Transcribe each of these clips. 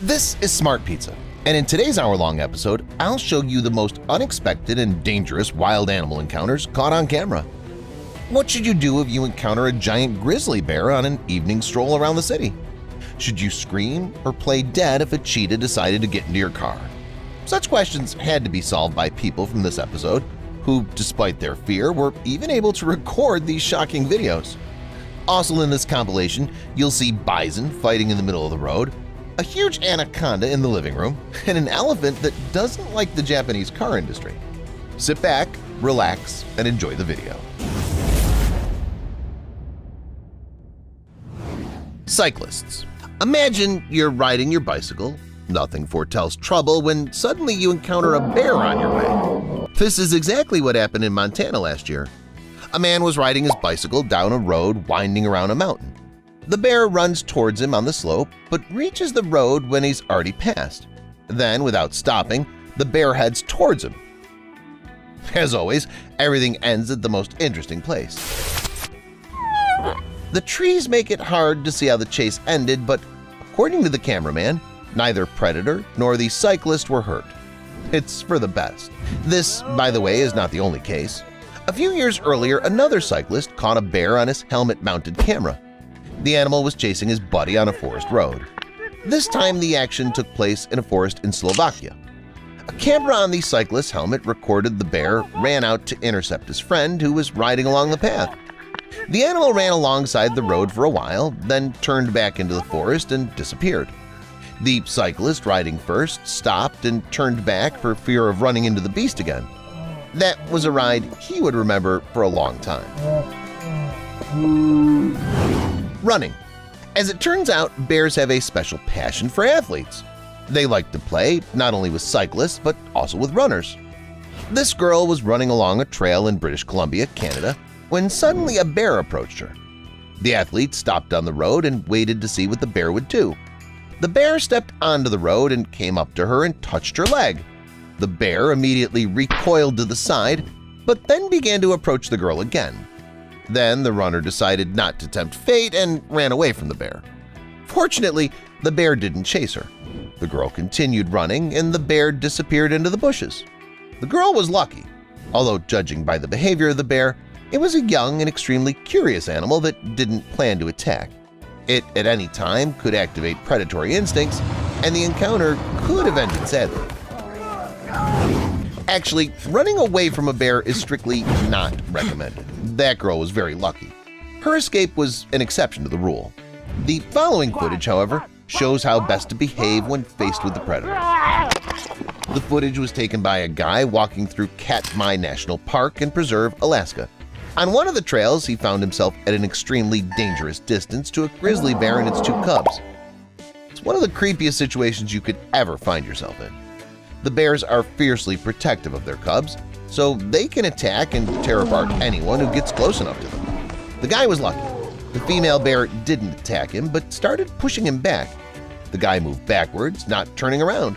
This is Smart Pizza, and in today's hour-long episode, I'll show you the most unexpected and dangerous wild animal encounters caught on camera. What should you do if you encounter a giant grizzly bear on an evening stroll around the city? Should you scream or play dead if a cheetah decided to get into your car? Such questions had to be solved by people from this episode who, despite their fear, were even able to record these shocking videos. Also in this compilation, you'll see bison fighting in the middle of the road, a huge anaconda in the living room, and an elephant that doesn't like the Japanese car industry. Sit back, relax, and enjoy the video. Cyclists. Imagine you're riding your bicycle. Nothing foretells trouble when suddenly you encounter a bear on your way. This is exactly what happened in Montana last year. A man was riding his bicycle down a road winding around a mountain. The bear runs towards him on the slope, but reaches the road when he's already passed. Then, without stopping, the bear heads towards him. As always, everything ends at the most interesting place. The trees make it hard to see how the chase ended, but according to the cameraman, neither predator nor the cyclist were hurt. It's for the best. This, by the way, is not the only case. A few years earlier, another cyclist caught a bear on his helmet-mounted camera. The animal was chasing his buddy on a forest road. This time the action took place in a forest in Slovakia. A camera on the cyclist's helmet recorded the bear ran out to intercept his friend who was riding along the path. The animal ran alongside the road for a while, then turned back into the forest and disappeared. The cyclist riding first stopped and turned back for fear of running into the beast again. That was a ride he would remember for a long time. Running. As it turns out, bears have a special passion for athletes. They like to play not only with cyclists but also with runners. This girl was running along a trail in British Columbia, Canada, when suddenly a bear approached her. The athlete stopped on the road and waited to see what the bear would do. The bear stepped onto the road and came up to her and touched her leg. The bear immediately recoiled to the side, but then began to approach the girl again. Then the runner decided not to tempt fate and ran away from the bear. Fortunately, the bear didn't chase her. The girl continued running and the bear disappeared into the bushes. The girl was lucky, although judging by the behavior of the bear, it was a young and extremely curious animal that didn't plan to attack. It at any time could activate predatory instincts, and the encounter could have ended sadly. Actually, running away from a bear is strictly not recommended. That girl was very lucky. Her escape was an exception to the rule. The following footage, however, shows how best to behave when faced with the predator. The footage was taken by a guy walking through Katmai National Park and Preserve, Alaska. On one of the trails, he found himself at an extremely dangerous distance to a grizzly bear and its two cubs. It's one of the creepiest situations you could ever find yourself in. The bears are fiercely protective of their cubs, so they can attack and tear apart anyone who gets close enough to them. The guy was lucky. The female bear didn't attack him but started pushing him back. The guy moved backwards, not turning around.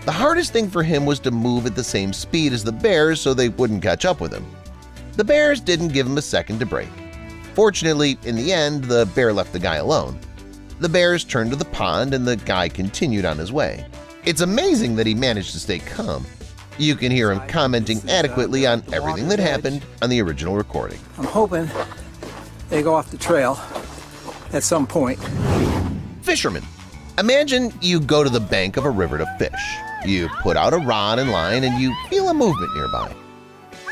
The hardest thing for him was to move at the same speed as the bears so they wouldn't catch up with him. The bears didn't give him a second to break. Fortunately, in the end, the bear left the guy alone. The bears turned to the pond and the guy continued on his way. It's amazing that he managed to stay calm. You can hear him commenting adequately on everything that happened on the original recording. I'm hoping they go off the trail at some point. Fishermen. Imagine you go to the bank of a river to fish. You put out a rod and line and you feel a movement nearby.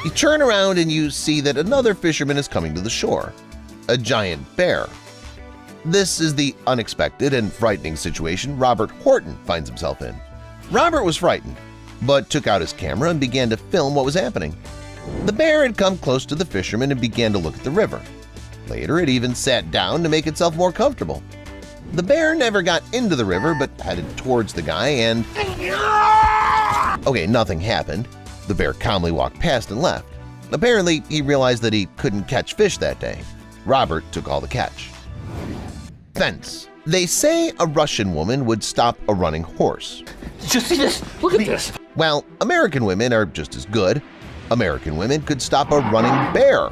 You turn around and you see that another fisherman is coming to the shore, a giant bear. This is the unexpected and frightening situation Robert Horton finds himself in. Robert was frightened, but took out his camera and began to film what was happening. The bear had come close to the fisherman and began to look at the river. Later, it even sat down to make itself more comfortable. The bear never got into the river but headed towards the guy and… Okay, nothing happened. The bear calmly walked past and left. Apparently, he realized that he couldn't catch fish that day. Robert took all the catch. Fence. They say a Russian woman would stop a running horse. Did you see this? Look at this! Well, American women are just as good. American women could stop a running bear.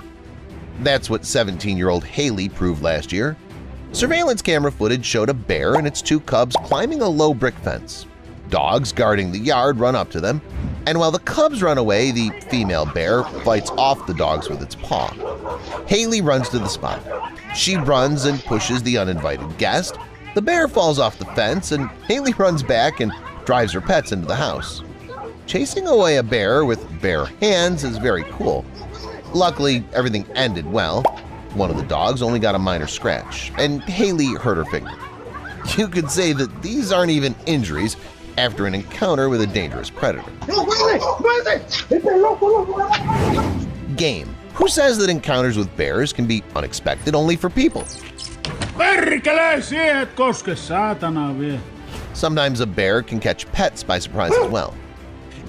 That's what 17-year-old Haley proved last year. Surveillance camera footage showed a bear and its two cubs climbing a low brick fence. Dogs guarding the yard run up to them, and while the cubs run away, the female bear fights off the dogs with its paw. Haley runs to the spot. She runs and pushes the uninvited guest. The bear falls off the fence, and Haley runs back and drives her pets into the house. Chasing away a bear with bare hands is very cool. Luckily, everything ended well. One of the dogs only got a minor scratch, and Haley hurt her finger. You could say that these aren't even injuries after an encounter with a dangerous predator. Game. Who says that encounters with bears can be unexpected only for people? Sometimes a bear can catch pets by surprise as well.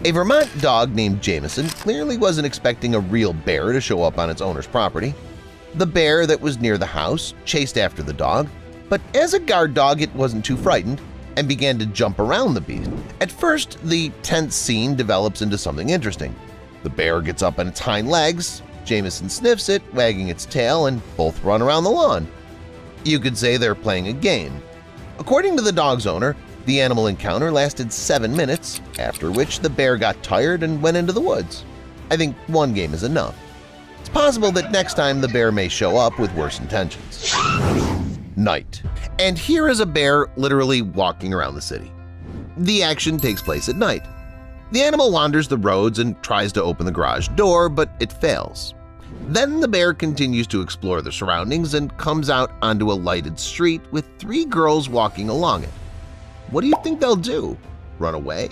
A Vermont dog named Jameson clearly wasn't expecting a real bear to show up on its owner's property. The bear that was near the house chased after the dog, but as a guard dog it wasn't too frightened and began to jump around the beast. At first, the tense scene develops into something interesting. The bear gets up on its hind legs, Jameson sniffs it, wagging its tail, and both run around the lawn. You could say they're playing a game. According to the dog's owner, the animal encounter lasted 7 minutes, after which the bear got tired and went into the woods. I think one game is enough. It's possible that next time the bear may show up with worse intentions. Night. And here is a bear literally walking around the city. The action takes place at night. The animal wanders the roads and tries to open the garage door, but it fails. Then the bear continues to explore the surroundings and comes out onto a lighted street with 3 girls walking along it. What do you think they'll do? Run away?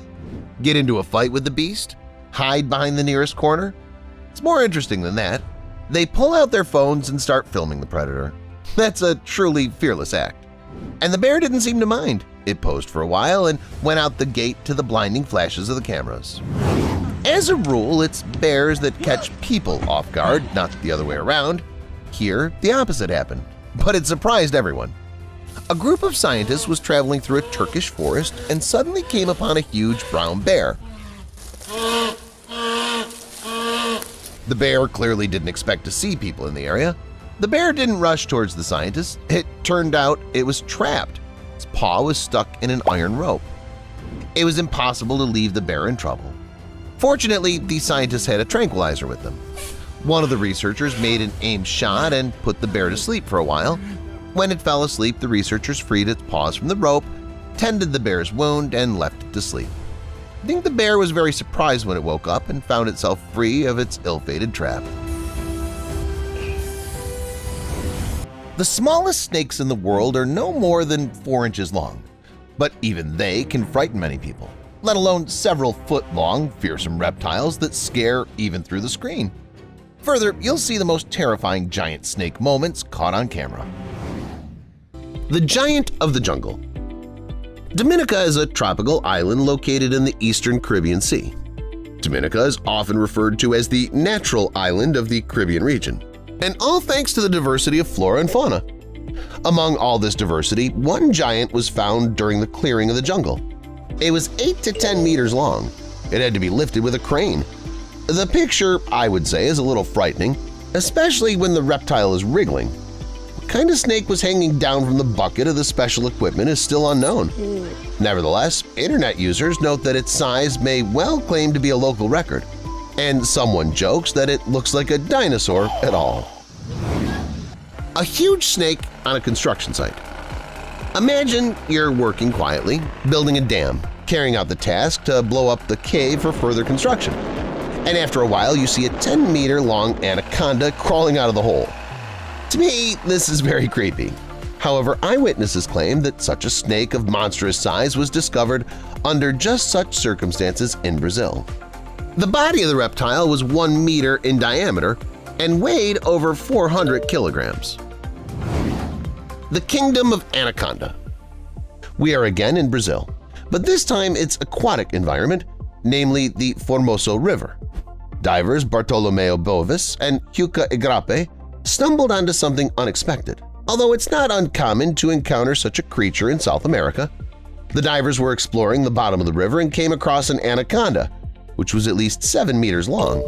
Get into a fight with the beast? Hide behind the nearest corner? It's more interesting than that. They pull out their phones and start filming the predator. That's a truly fearless act. And the bear didn't seem to mind. It posed for a while and went out the gate to the blinding flashes of the cameras. As a rule, it's bears that catch people off guard, not the other way around. Here, the opposite happened, but it surprised everyone. A group of scientists was traveling through a Turkish forest and suddenly came upon a huge brown bear. The bear clearly didn't expect to see people in the area. The bear didn't rush towards the scientists. It turned out it was trapped. Its paw was stuck in an iron rope. It was impossible to leave the bear in trouble. Fortunately, the scientists had a tranquilizer with them. One of the researchers made an aimed shot and put the bear to sleep for a while. When it fell asleep, the researchers freed its paws from the rope, tended the bear's wound, and left it to sleep. I think the bear was very surprised when it woke up and found itself free of its ill-fated trap. The smallest snakes in the world are no more than 4 inches long, but even they can frighten many people, let alone several foot-long, fearsome reptiles that scare even through the screen. Further, you'll see the most terrifying giant snake moments caught on camera. The Giant of the Jungle. Dominica is a tropical island located in the eastern Caribbean Sea. Dominica is often referred to as the natural island of the Caribbean region, and all thanks to the diversity of flora and fauna. Among all this diversity, one giant was found during the clearing of the jungle. It was 8 to 10 meters long. It had to be lifted with a crane. The picture, I would say, is a little frightening, especially when the reptile is wriggling. What kind of snake was hanging down from the bucket of the special equipment is still unknown. Nevertheless, internet users note that its size may well claim to be a local record, and someone jokes that it looks like a dinosaur at all. A huge snake on a construction site. Imagine you're working quietly, building a dam, carrying out the task to blow up the cave for further construction. And after a while, you see a 10-meter-long anaconda crawling out of the hole. To me, this is very creepy. However, eyewitnesses claim that such a snake of monstrous size was discovered under just such circumstances in Brazil. The body of the reptile was 1 meter in diameter and weighed over 400 kilograms. The Kingdom of Anaconda. We are again in Brazil, but this time it's aquatic environment, namely the Formoso River. Divers Bartolomeo Bovis and Huka Igrape stumbled onto something unexpected, although it's not uncommon to encounter such a creature in South America. The divers were exploring the bottom of the river and came across an anaconda, which was at least 7 meters long.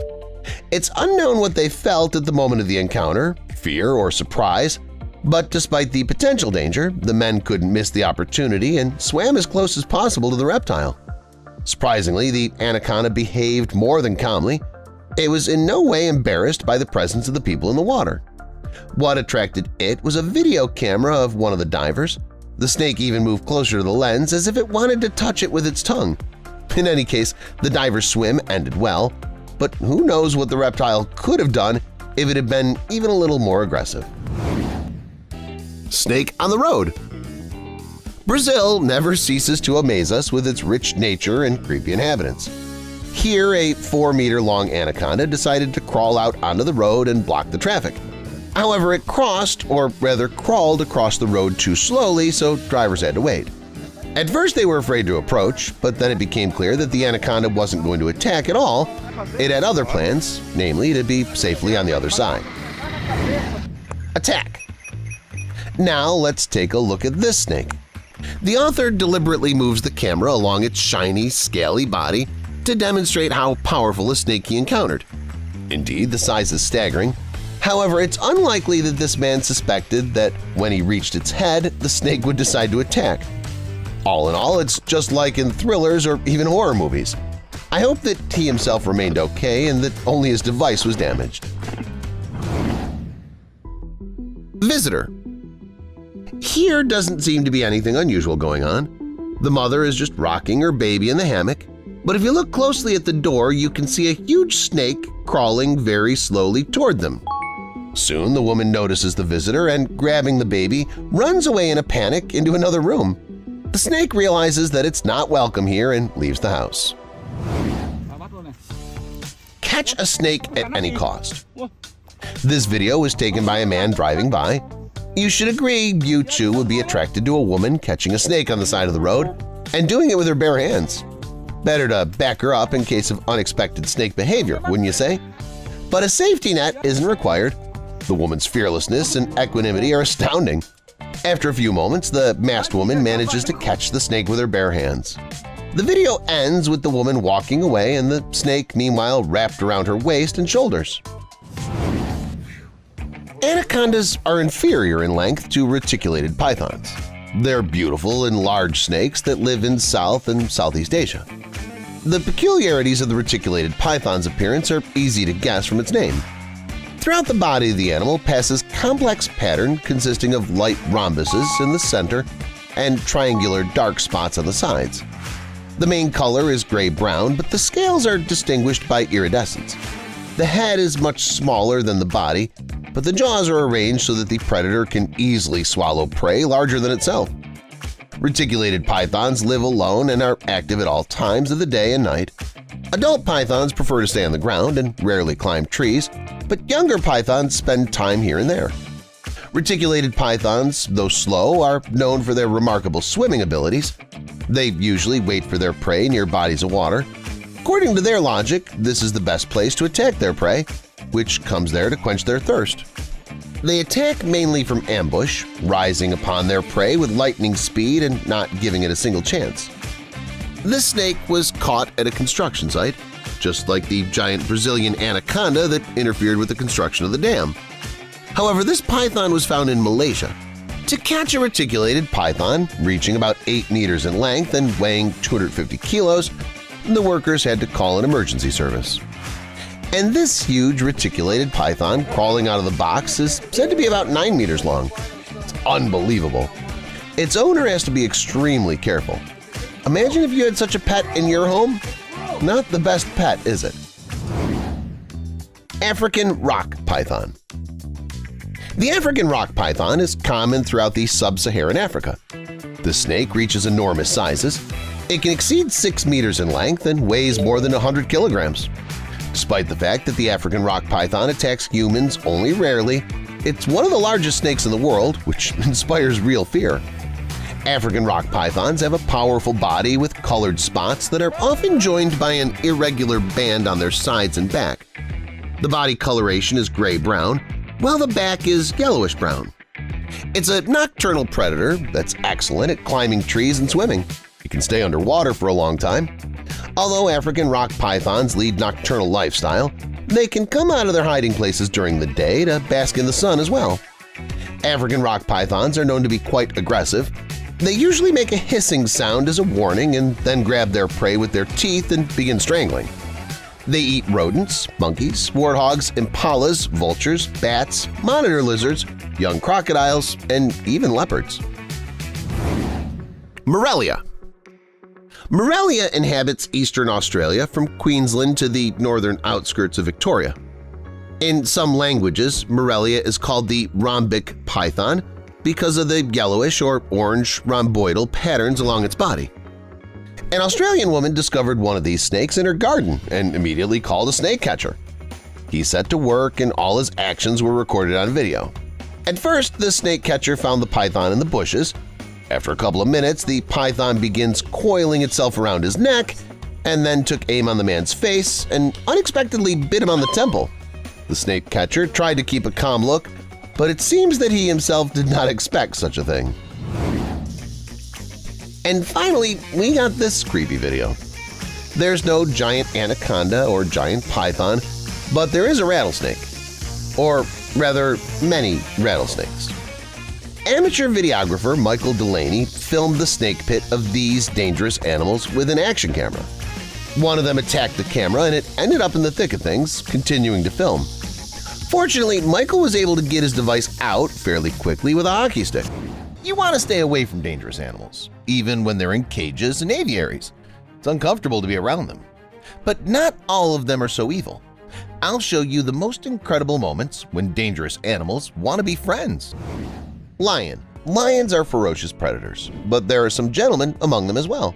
It's unknown what they felt at the moment of the encounter, fear or surprise, But despite the potential danger, the men couldn't miss the opportunity and swam as close as possible to the reptile. Surprisingly, the anaconda behaved more than calmly. It was in no way embarrassed by the presence of the people in the water. What attracted it was a video camera of one of the divers. The snake even moved closer to the lens as if it wanted to touch it with its tongue. In any case, the diver's swim ended well, but who knows what the reptile could have done if it had been even a little more aggressive. Snake on the road. Brazil never ceases to amaze us with its rich nature and creepy inhabitants. Here, a 4-meter-long anaconda decided to crawl out onto the road and block the traffic. However, it crossed, or rather crawled across the road too slowly, so drivers had to wait. At first they were afraid to approach, but then it became clear that the anaconda wasn't going to attack at all. It had other plans, namely to be safely on the other side. Attack. Now let's take a look at this snake. The author deliberately moves the camera along its shiny, scaly body to demonstrate how powerful a snake he encountered. Indeed, the size is staggering. However, it's unlikely that this man suspected that when he reached its head, the snake would decide to attack. All in all, it's just like in thrillers or even horror movies. I hope that he himself remained okay and that only his device was damaged. Visitor. Here doesn't seem to be anything unusual going on. The mother is just rocking her baby in the hammock, but if you look closely at the door, you can see a huge snake crawling very slowly toward them. Soon the woman notices the visitor and, grabbing the baby, runs away in a panic into another room. The snake realizes that it's not welcome here and leaves the house. Catch a snake at any cost. This video was taken by a man driving by. You should agree you too would be attracted to a woman catching a snake on the side of the road and doing it with her bare hands. Better to back her up in case of unexpected snake behavior, wouldn't you say? But a safety net isn't required. The woman's fearlessness and equanimity are astounding. After a few moments, the masked woman manages to catch the snake with her bare hands. The video ends with the woman walking away and the snake meanwhile wrapped around her waist and shoulders. Anacondas are inferior in length to reticulated pythons. They're beautiful and large snakes that live in South and Southeast Asia. The peculiarities of the reticulated python's appearance are easy to guess from its name. Throughout the body of the animal passes complex pattern consisting of light rhombuses in the center and triangular dark spots on the sides. The main color is gray-brown, but the scales are distinguished by iridescence. The head is much smaller than the body, but the jaws are arranged so that the predator can easily swallow prey larger than itself. Reticulated pythons live alone and are active at all times of the day and night. Adult pythons prefer to stay on the ground and rarely climb trees, but younger pythons spend time here and there. Reticulated pythons, though slow, are known for their remarkable swimming abilities. They usually wait for their prey near bodies of water. According to their logic, this is the best place to attack their prey, which comes there to quench their thirst. They attack mainly from ambush, rising upon their prey with lightning speed and not giving it a single chance. This snake was caught at a construction site, just like the giant Brazilian anaconda that interfered with the construction of the dam. However, this python was found in Malaysia. To catch a reticulated python reaching about 8 meters in length and weighing 250 kilos, the workers had to call an emergency service. And this huge reticulated python crawling out of the box is said to be about 9 meters long. It's unbelievable. Its owner has to be extremely careful. Imagine if you had such a pet in your home. Not the best pet, is it? African rock python. The African rock python is common throughout the sub-Saharan Africa. The snake reaches enormous sizes. It can exceed 6 meters in length and weighs more than 100 kilograms. Despite the fact that the African rock python attacks humans only rarely, it's one of the largest snakes in the world, which inspires real fear. African rock pythons have a powerful body with colored spots that are often joined by an irregular band on their sides and back. The body coloration is gray-brown, while the back is yellowish-brown. It's a nocturnal predator that's excellent at climbing trees and swimming. It can stay underwater for a long time. Although African rock pythons lead nocturnal lifestyle, they can come out of their hiding places during the day to bask in the sun as well. African rock pythons are known to be quite aggressive. They usually make a hissing sound as a warning and then grab their prey with their teeth and begin strangling. They eat rodents, monkeys, warthogs, impalas, vultures, bats, monitor lizards, young crocodiles, and even leopards. Morelia. Morelia inhabits eastern Australia from Queensland to the northern outskirts of Victoria. In some languages, Morelia is called the rhombic python because of the yellowish or orange rhomboidal patterns along its body. An Australian woman discovered one of these snakes in her garden and immediately called a snake catcher. He set to work and all his actions were recorded on video. At first, the snake catcher found the python in the bushes. After a couple of minutes, the python begins coiling itself around his neck and then took aim on the man's face and unexpectedly bit him on the temple. The snake catcher tried to keep a calm look, but it seems that he himself did not expect such a thing. And finally, we got this creepy video. There's no giant anaconda or giant python, but there is a rattlesnake. Or rather, many rattlesnakes. Amateur videographer Michael Delaney filmed the snake pit of these dangerous animals with an action camera. One of them attacked the camera and it ended up in the thick of things, continuing to film. Fortunately, Michael was able to get his device out fairly quickly with a hockey stick. You want to stay away from dangerous animals, even when they're in cages and aviaries. It's uncomfortable to be around them. But not all of them are so evil. I'll show you the most incredible moments when dangerous animals want to be friends. Lion. Lions are ferocious predators, but there are some gentlemen among them as well.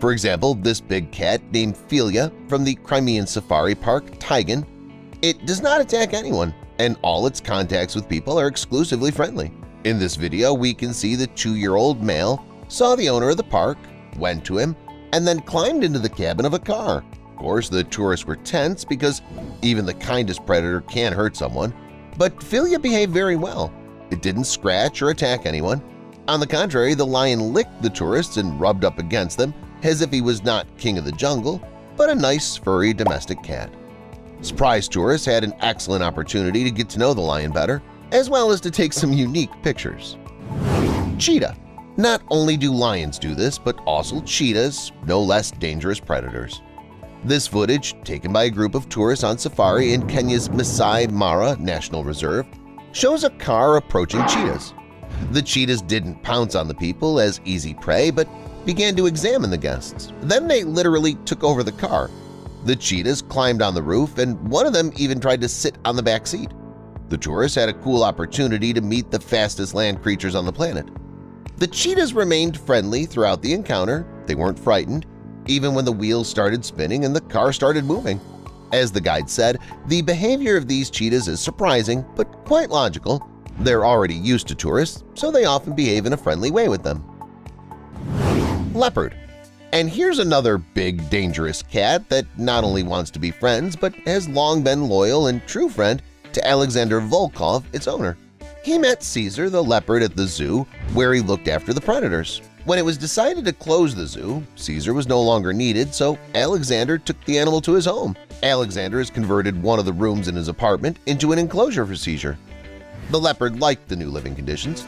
For example, this big cat named Philia from the Crimean Safari Park, Tigan. It does not attack anyone, and all its contacts with people are exclusively friendly. In this video, we can see the 2-year-old male saw the owner of the park, went to him, and then climbed into the cabin of a car. Of course, the tourists were tense because even the kindest predator can hurt someone, but Philia behaved very well. It didn't scratch or attack anyone. On the contrary, the lion licked the tourists and rubbed up against them as if he was not king of the jungle, but a nice, furry domestic cat. Surprise tourists had an excellent opportunity to get to know the lion better, as well as to take some unique pictures. Cheetah. Not only do lions do this, but also cheetahs, no less dangerous predators. This footage, taken by a group of tourists on safari in Kenya's Masai Mara National Reserve, shows a car approaching cheetahs. The cheetahs didn't pounce on the people as easy prey, but began to examine the guests. Then they literally took over the car. The cheetahs climbed on the roof, and one of them even tried to sit on the back seat. The tourists had a cool opportunity to meet the fastest land creatures on the planet. The cheetahs remained friendly throughout the encounter. They weren't frightened, even when the wheels started spinning and the car started moving. As the guide said, the behavior of these cheetahs is surprising but quite logical. They're already used to tourists, so they often behave in a friendly way with them. Leopard. And here's another big, dangerous cat that not only wants to be friends but has long been loyal and true friend to Alexander Volkov, its owner. He met Caesar the leopard at the zoo, where he looked after the predators. When it was decided to close the zoo, Caesar was no longer needed, so Alexander took the animal to his home. Alexander has converted one of the rooms in his apartment into an enclosure for Caesar. The leopard liked the new living conditions.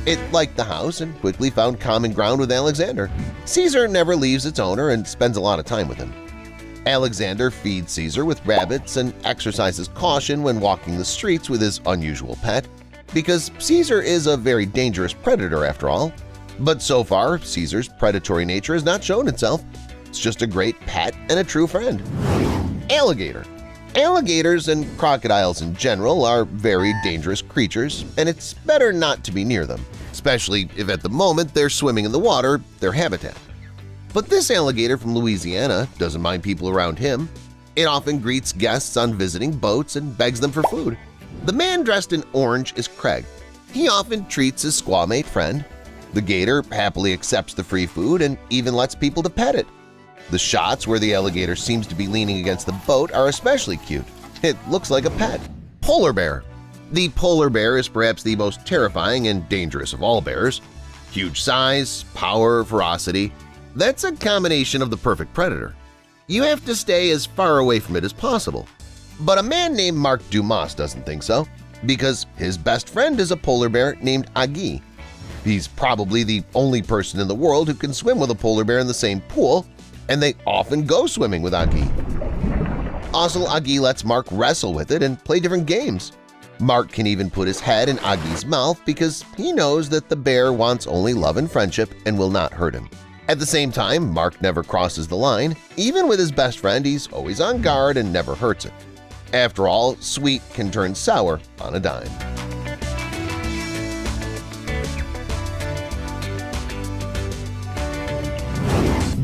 It liked the house and quickly found common ground with Alexander. Caesar never leaves its owner and spends a lot of time with him. Alexander feeds Caesar with rabbits and exercises caution when walking the streets with his unusual pet, because Caesar is a very dangerous predator after all. But so far, Caesar's predatory nature has not shown itself. It's just a great pet and a true friend. Alligator. Alligators and crocodiles in general are very dangerous creatures, and it's better not to be near them, especially if at the moment they're swimming in the water, their habitat. But this alligator from Louisiana doesn't mind people around him. It often greets guests on visiting boats and begs them for food. The man dressed in orange is Craig. He often treats his squaw-mate friend. The gator happily accepts the free food and even lets people to pet it. The shots where the alligator seems to be leaning against the boat are especially cute. It looks like a pet. Polar bear. The polar bear is perhaps the most terrifying and dangerous of all bears. Huge size, power, ferocity. That's a combination of the perfect predator. You have to stay as far away from it as possible. But a man named Mark Dumas doesn't think so. because his best friend is a polar bear named Agi. He's probably the only person in the world who can swim with a polar bear in the same pool, and they often go swimming with Agi. Also, Agi lets Mark wrestle with it and play different games. Mark can even put his head in Agi's mouth because he knows that the bear wants only love and friendship and will not hurt him. At the same time, Mark never crosses the line. Even with his best friend, he's always on guard and never hurts it. After all, sweet can turn sour on a dime.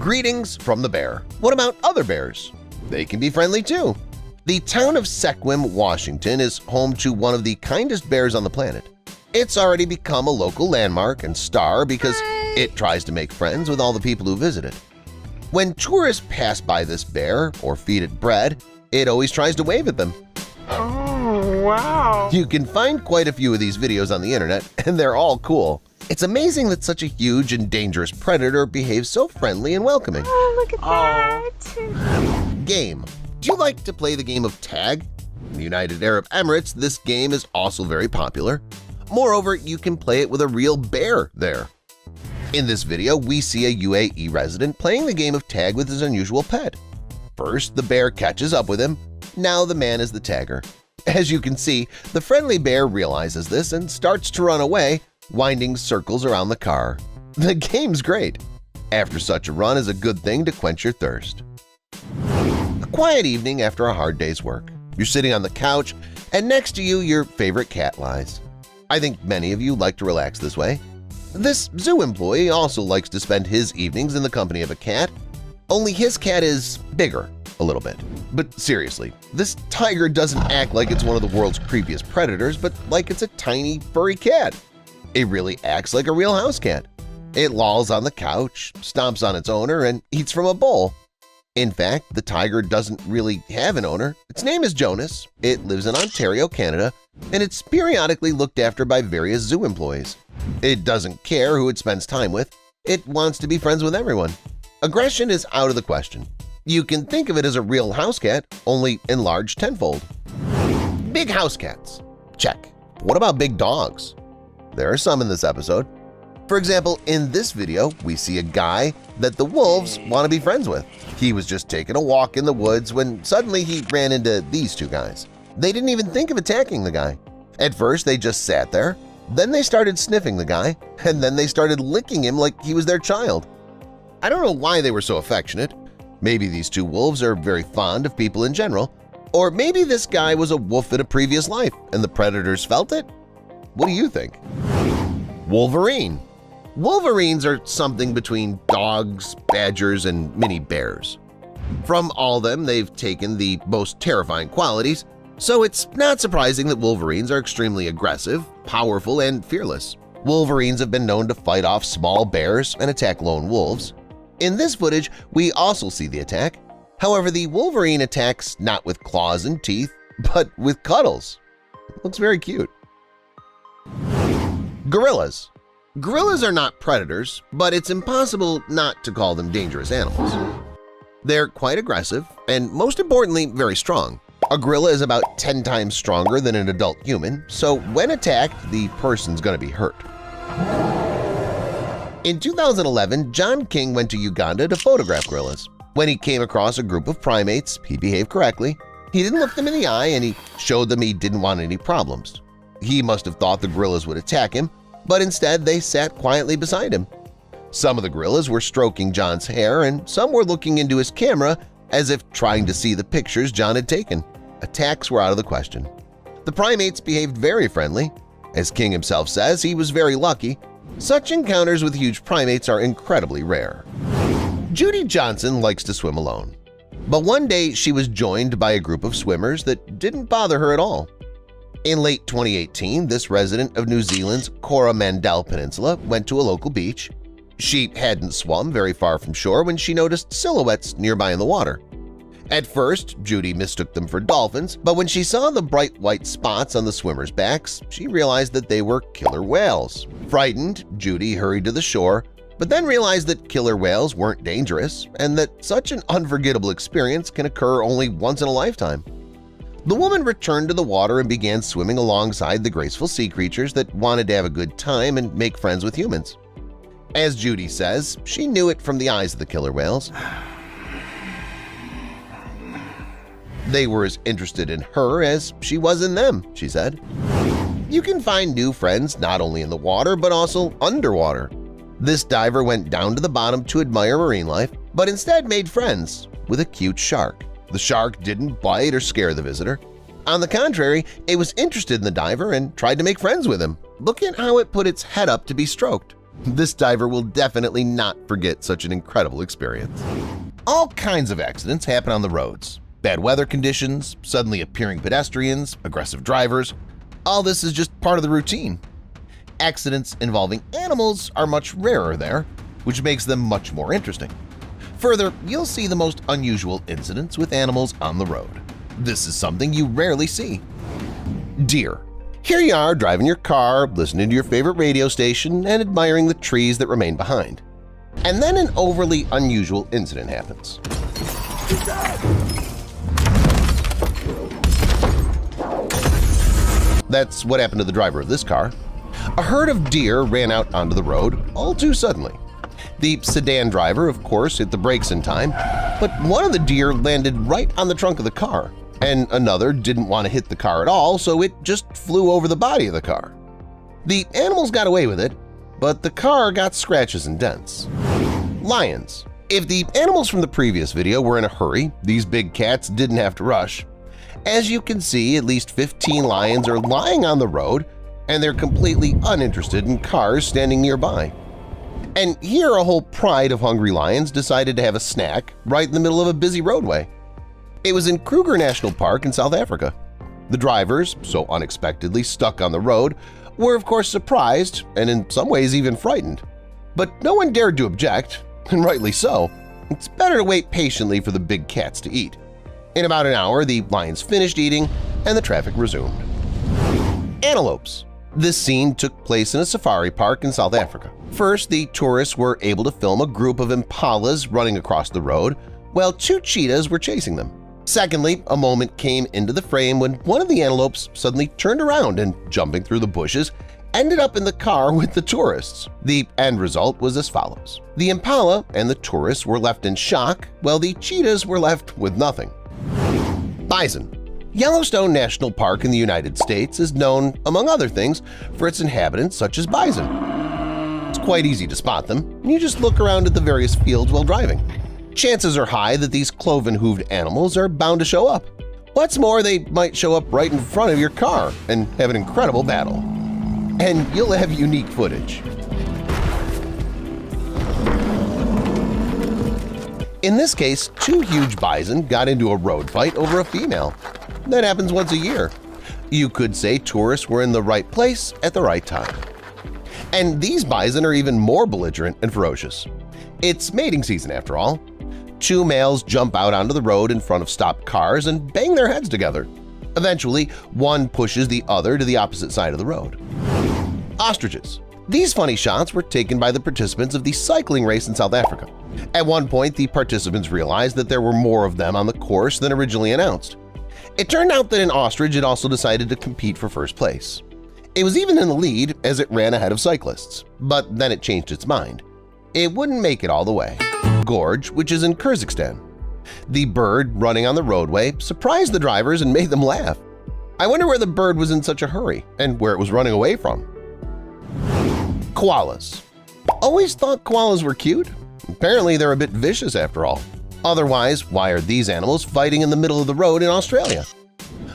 Greetings from the bear. What about other bears? They can be friendly too. The town of Sequim, Washington is home to one of the kindest bears on the planet. It's already become a local landmark and star because it tries to make friends with all the people who visit it. When tourists pass by this bear or feed it bread, it always tries to wave at them. Oh, wow! You can find quite a few of these videos on the internet, and they're all cool. It's amazing that such a huge and dangerous predator behaves so friendly and welcoming. Oh, look at that! Game. Do you like to play the game of tag? In the United Arab Emirates, this game is also very popular. Moreover, you can play it with a real bear there. In this video, we see a UAE resident playing the game of tag with his unusual pet. First, the bear catches up with him. Now the man is the tagger. As you can see, the friendly bear realizes this and starts to run away, winding circles around the car. The game's great. After such a run is a good thing to quench your thirst. A quiet evening after a hard day's work. You're sitting on the couch, and next to you your favorite cat lies. I think many of you like to relax this way. This zoo employee also likes to spend his evenings in the company of a cat, only his cat is bigger a little bit. But seriously, this tiger doesn't act like it's one of the world's creepiest predators, but like it's a tiny, furry cat. It really acts like a real house cat. It lolls on the couch, stomps on its owner, and eats from a bowl. In fact, the tiger doesn't really have an owner. Its name is Jonas, it lives in Ontario, Canada, and it's periodically looked after by various zoo employees. It doesn't care who it spends time with. It wants to be friends with everyone. Aggression is out of the question. You can think of it as a real house cat, only enlarged tenfold. Big house cats. Check. What about big dogs? There are some in this episode. For example, in this video, we see a guy that the wolves want to be friends with. He was just taking a walk in the woods when suddenly he ran into these two guys. They didn't even think of attacking the guy. At first, they just sat there. Then they started sniffing the guy, and then they started licking him like he was their child. I don't know why they were so affectionate. Maybe these two wolves are very fond of people in general, or maybe this guy was a wolf in a previous life and the predators felt it? What do you think? Wolverine. Wolverines are something between dogs, badgers, and mini bears. From all of them, they've taken the most terrifying qualities, so it's not surprising that Wolverines are extremely aggressive, powerful, and fearless. Wolverines have been known to fight off small bears and attack lone wolves. In this footage, we also see the attack. However, the Wolverine attacks not with claws and teeth, but with cuddles. It looks very cute. Gorillas. Gorillas are not predators, but it's impossible not to call them dangerous animals. They're quite aggressive and, most importantly, very strong. A gorilla is about 10 times stronger than an adult human, so when attacked, the person's going to be hurt. In 2011, John King went to Uganda to photograph gorillas. When he came across a group of primates, he behaved correctly. He didn't look them in the eye and he showed them he didn't want any problems. He must have thought the gorillas would attack him, but instead they sat quietly beside him. Some of the gorillas were stroking John's hair and some were looking into his camera as if trying to see the pictures John had taken. Attacks were out of the question. The primates behaved very friendly. As King himself says, he was very lucky. Such encounters with huge primates are incredibly rare. Judy Johnson likes to swim alone. But one day she was joined by a group of swimmers that didn't bother her at all. In late 2018, this resident of New Zealand's Coromandel Peninsula went to a local beach. She hadn't swum very far from shore when she noticed silhouettes nearby in the water. At first, Judy mistook them for dolphins, but when she saw the bright white spots on the swimmers' backs, she realized that they were killer whales. Frightened, Judy hurried to the shore, but then realized that killer whales weren't dangerous and that such an unforgettable experience can occur only once in a lifetime. The woman returned to the water and began swimming alongside the graceful sea creatures that wanted to have a good time and make friends with humans. As Judy says, she knew it from the eyes of the killer whales. They were as interested in her as she was in them, she said. You can find new friends not only in the water but also underwater. This diver went down to the bottom to admire marine life, but instead made friends with a cute shark. The shark didn't bite or scare the visitor. On the contrary, it was interested in the diver and tried to make friends with him. Look at how it put its head up to be stroked. This diver will definitely not forget such an incredible experience. All kinds of accidents happen on the roads. Bad weather conditions, suddenly appearing pedestrians, aggressive drivers – all this is just part of the routine. Accidents involving animals are much rarer there, which makes them much more interesting. Further, you'll see the most unusual incidents with animals on the road. This is something you rarely see. Deer. Here you are driving your car, listening to your favorite radio station, and admiring the trees that remain behind. And then an overly unusual incident happens. That's what happened to the driver of this car. A herd of deer ran out onto the road all too suddenly. The sedan driver, of course, hit the brakes in time, but one of the deer landed right on the trunk of the car, and another didn't want to hit the car at all, so it just flew over the body of the car. The animals got away with it, but the car got scratches and dents. Lions. If the animals from the previous video were in a hurry, these big cats didn't have to rush. As you can see, at least 15 lions are lying on the road, and they're completely uninterested in cars standing nearby. And here a whole pride of hungry lions decided to have a snack right in the middle of a busy roadway. It was in Kruger National Park in South Africa. The drivers, so unexpectedly stuck on the road, were of course surprised and in some ways even frightened. But no one dared to object, and rightly so. It's better to wait patiently for the big cats to eat. In about an hour, the lions finished eating and the traffic resumed. Antelopes. This scene took place in a safari park in South Africa. First, the tourists were able to film a group of impalas running across the road, while 2 cheetahs were chasing them. Secondly, a moment came into the frame when one of the antelopes suddenly turned around and, jumping through the bushes, ended up in the car with the tourists. The end result was as follows. The impala and the tourists were left in shock, while the cheetahs were left with nothing. Bison. Yellowstone National Park in the United States is known, among other things, for its inhabitants such as bison. It's quite easy to spot them, and you just look around at the various fields while driving. Chances are high that these cloven-hooved animals are bound to show up. What's more, they might show up right in front of your car and have an incredible battle. And you'll have unique footage. In this case, 2 huge bison got into a road fight over a female. That happens once a year. You could say tourists were in the right place at the right time. And these bison are even more belligerent and ferocious. It's mating season after all. 2 males jump out onto the road in front of stopped cars and bang their heads together. Eventually, one pushes the other to the opposite side of the road. Ostriches. These funny shots were taken by the participants of the cycling race in South Africa. At one point, the participants realized that there were more of them on the course than originally announced. It turned out that an ostrich had also decided to compete for first place. It was even in the lead as it ran ahead of cyclists, but then it changed its mind. It wouldn't make it all the way. Gorge, which is in Kyrgyzstan. The bird running on the roadway surprised the drivers and made them laugh. I wonder where the bird was in such a hurry and where it was running away from. Koalas. Always thought koalas were cute? Apparently they're a bit vicious after all. Otherwise, why are these animals fighting in the middle of the road in Australia?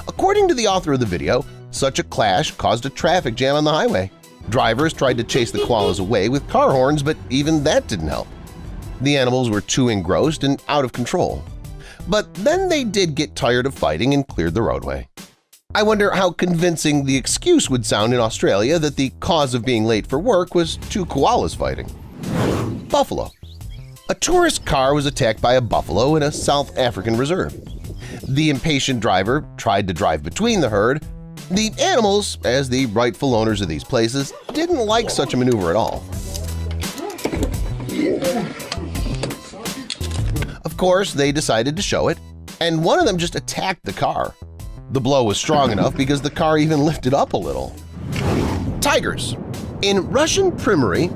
According to the author of the video, such a clash caused a traffic jam on the highway. Drivers tried to chase the koalas away with car horns, but even that didn't help. The animals were too engrossed and out of control. But then they did get tired of fighting and cleared the roadway. I wonder how convincing the excuse would sound in Australia that the cause of being late for work was 2 koalas fighting. Buffalo. A tourist car was attacked by a buffalo in a South African reserve. The impatient driver tried to drive between the herd. The animals, as the rightful owners of these places, didn't like such a maneuver at all. Of course, they decided to show it, and one of them just attacked the car. The blow was strong enough because the car even lifted up a little. Tigers. In Russian Primorye,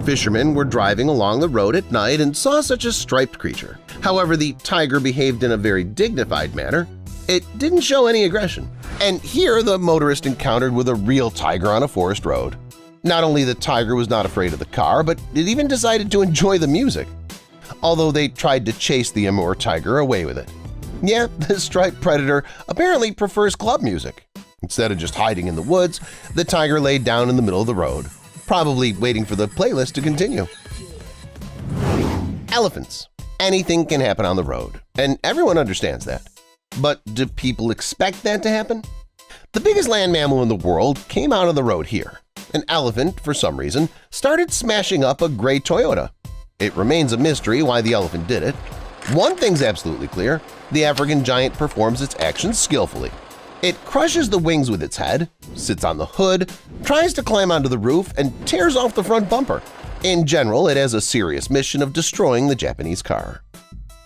fishermen were driving along the road at night and saw such a striped creature. However, the tiger behaved in a very dignified manner. It didn't show any aggression. And here the motorist encountered with a real tiger on a forest road. Not only the tiger was not afraid of the car, but it even decided to enjoy the music. Although they tried to chase the Amur tiger away with it. Yeah, the striped predator apparently prefers club music. Instead of just hiding in the woods, the tiger laid down in the middle of the road, probably waiting for the playlist to continue. Elephants. Anything can happen on the road, and everyone understands that. But do people expect that to happen? The biggest land mammal in the world came out on the road here. An elephant, for some reason, started smashing up a gray Toyota. It remains a mystery why the elephant did it. One thing's absolutely clear: the African giant performs its actions skillfully. It crushes the wings with its head, sits on the hood, tries to climb onto the roof, and tears off the front bumper. In general, it has a serious mission of destroying the Japanese car.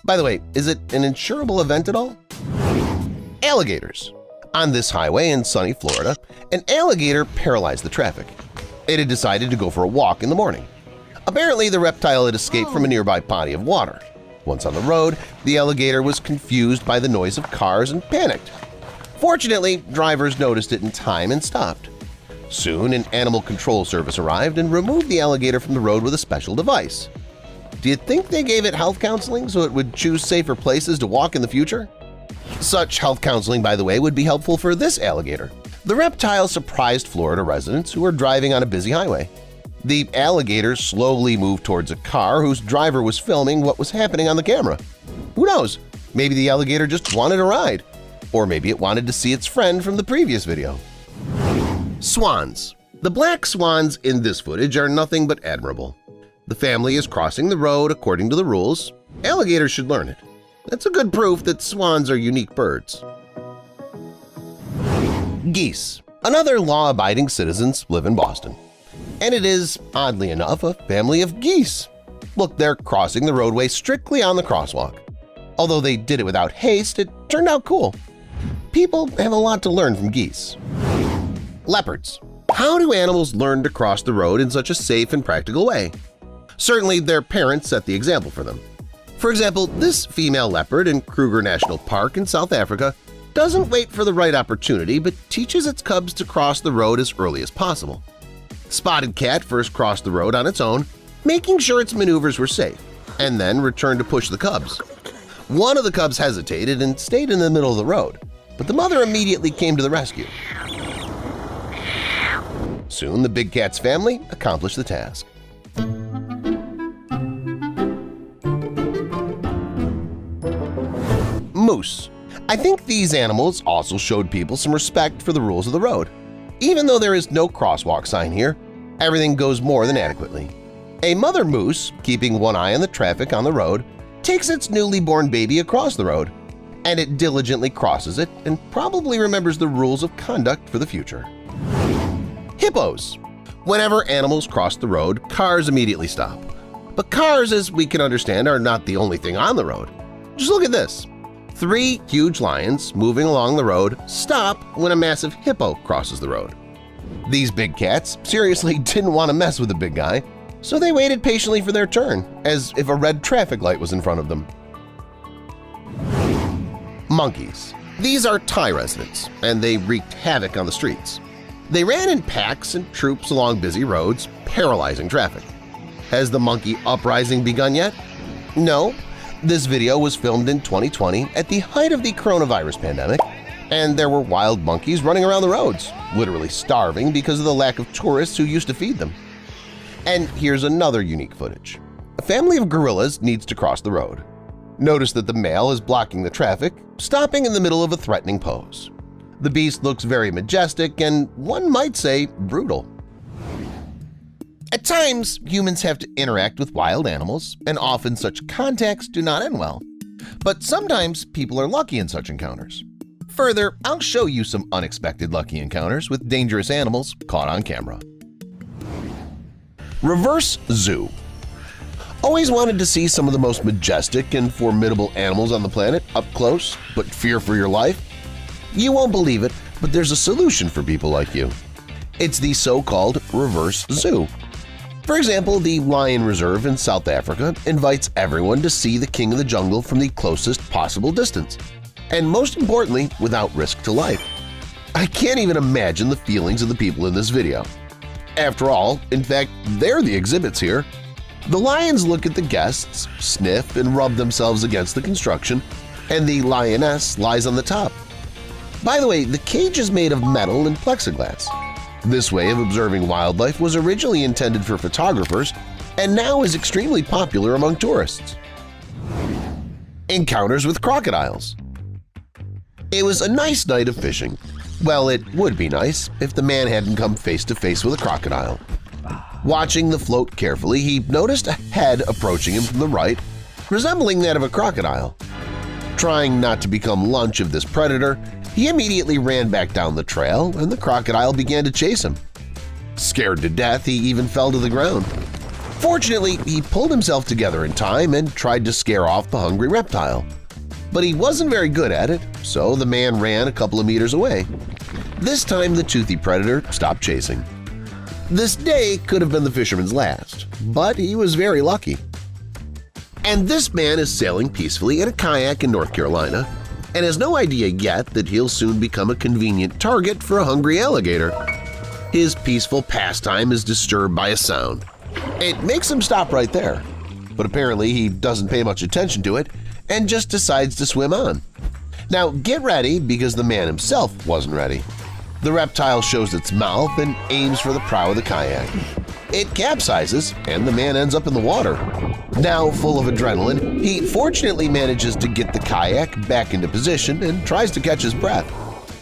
By the way, is it an insurable event at all? Alligators. On this highway in sunny Florida, an alligator paralyzed the traffic. It had decided to go for a walk in the morning. Apparently, the reptile had escaped from a nearby body of water. Once on the road, the alligator was confused by the noise of cars and panicked. Fortunately, drivers noticed it in time and stopped. Soon, an animal control service arrived and removed the alligator from the road with a special device. Do you think they gave it health counseling so it would choose safer places to walk in the future? Such health counseling, by the way, would be helpful for this alligator. The reptile surprised Florida residents who were driving on a busy highway. The alligator slowly moved towards a car whose driver was filming what was happening on the camera. Who knows? Maybe the alligator just wanted a ride. Or maybe it wanted to see its friend from the previous video. Swans. The black swans in this footage are nothing but admirable. The family is crossing the road according to the rules. Alligators should learn it. That's a good proof that swans are unique birds. Geese. Another law-abiding citizens live in Boston. And it is, oddly enough, a family of geese. Look, they're crossing the roadway strictly on the crosswalk. Although they did it without haste, it turned out cool. People have a lot to learn from geese. Leopards. How do animals learn to cross the road in such a safe and practical way? Certainly, their parents set the example for them. For example, this female leopard in Kruger National Park in South Africa doesn't wait for the right opportunity but teaches its cubs to cross the road as early as possible. Spotted Cat first crossed the road on its own, making sure its maneuvers were safe, and then returned to push the cubs. One of the cubs hesitated and stayed in the middle of the road, but the mother immediately came to the rescue. Soon, the big cat's family accomplished the task. Moose. I think these animals also showed people some respect for the rules of the road. Even though there is no crosswalk sign here, everything goes more than adequately. A mother moose, keeping one eye on the traffic on the road, takes its newly born baby across the road, and it diligently crosses it and probably remembers the rules of conduct for the future. Hippos. Whenever animals cross the road, cars immediately stop. But cars, as we can understand, are not the only thing on the road. Just look at this. 3 huge lions moving along the road stop when a massive hippo crosses the road. These big cats seriously didn't want to mess with the big guy, so they waited patiently for their turn, as if a red traffic light was in front of them. Monkeys. These are Thai residents, and they wreaked havoc on the streets. They ran in packs and troops along busy roads, paralyzing traffic. Has the monkey uprising begun yet? No. This video was filmed in 2020 at the height of the coronavirus pandemic, and there were wild monkeys running around the roads, literally starving because of the lack of tourists who used to feed them. And here's another unique footage. A family of gorillas needs to cross the road. Notice that the male is blocking the traffic, stopping in the middle of a threatening pose. The beast looks very majestic and, one might say, brutal. At times, humans have to interact with wild animals, and often such contacts do not end well. But sometimes people are lucky in such encounters. Further, I'll show you some unexpected lucky encounters with dangerous animals caught on camera. Reverse Zoo. Always wanted to see some of the most majestic and formidable animals on the planet up close, but fear for your life? You won't believe it, but there's a solution for people like you. It's the so-called reverse zoo. For example, the Lion Reserve in South Africa invites everyone to see the king of the jungle from the closest possible distance, and most importantly, without risk to life. I can't even imagine the feelings of the people in this video. After all, in fact, they're the exhibits here. The lions look at the guests, sniff, and rub themselves against the construction, and the lioness lies on the top. By the way, the cage is made of metal and plexiglass. This way of observing wildlife was originally intended for photographers and now is extremely popular among tourists. Encounters with crocodiles. It was a nice night of fishing. Well, it would be nice if the man hadn't come face-to-face with a crocodile. Watching the float carefully, he noticed a head approaching him from the right, resembling that of a crocodile. Trying not to become lunch of this predator, he immediately ran back down the trail and the crocodile began to chase him. Scared to death, he even fell to the ground. Fortunately, he pulled himself together in time and tried to scare off the hungry reptile. But he wasn't very good at it, so the man ran a couple of meters away. This time the toothy predator stopped chasing. This day could have been the fisherman's last, but he was very lucky. And this man is sailing peacefully in a kayak in North Carolina and has no idea yet that he'll soon become a convenient target for a hungry alligator. His peaceful pastime is disturbed by a sound. It makes him stop right there, but apparently he doesn't pay much attention to it and just decides to swim on. Now get ready because the man himself wasn't ready. The reptile shows its mouth and aims for the prow of the kayak. It capsizes and the man ends up in the water. Now full of adrenaline, he fortunately manages to get the kayak back into position and tries to catch his breath.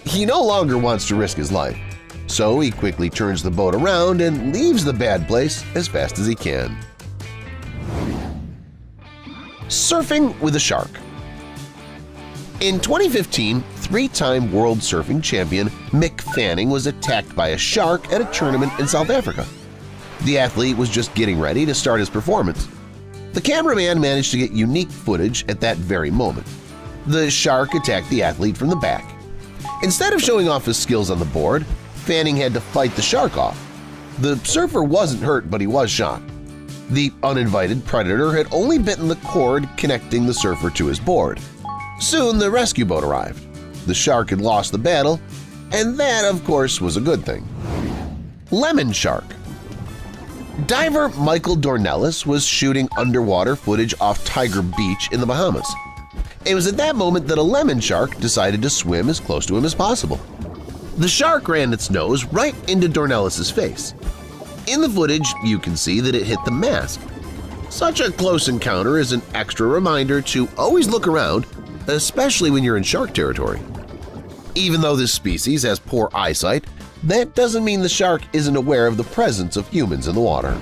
He no longer wants to risk his life, so he quickly turns the boat around and leaves the bad place as fast as he can. Surfing with a shark. In 2015, three-time world surfing champion Mick Fanning was attacked by a shark at a tournament in South Africa. The athlete was just getting ready to start his performance. The cameraman managed to get unique footage at that very moment. The shark attacked the athlete from the back. Instead of showing off his skills on the board, Fanning had to fight the shark off. The surfer wasn't hurt, but he was shocked. The uninvited predator had only bitten the cord connecting the surfer to his board. Soon the rescue boat arrived. The shark had lost the battle, and that, of course, was a good thing. Lemon shark. Diver Michael Dornelis was shooting underwater footage off Tiger Beach in the Bahamas. It was at that moment that a lemon shark decided to swim as close to him as possible. The shark ran its nose right into Dornelis' face. In the footage, you can see that it hit the mask. Such a close encounter is an extra reminder to always look around, especially when you're in shark territory. Even though this species has poor eyesight, that doesn't mean the shark isn't aware of the presence of humans in the water.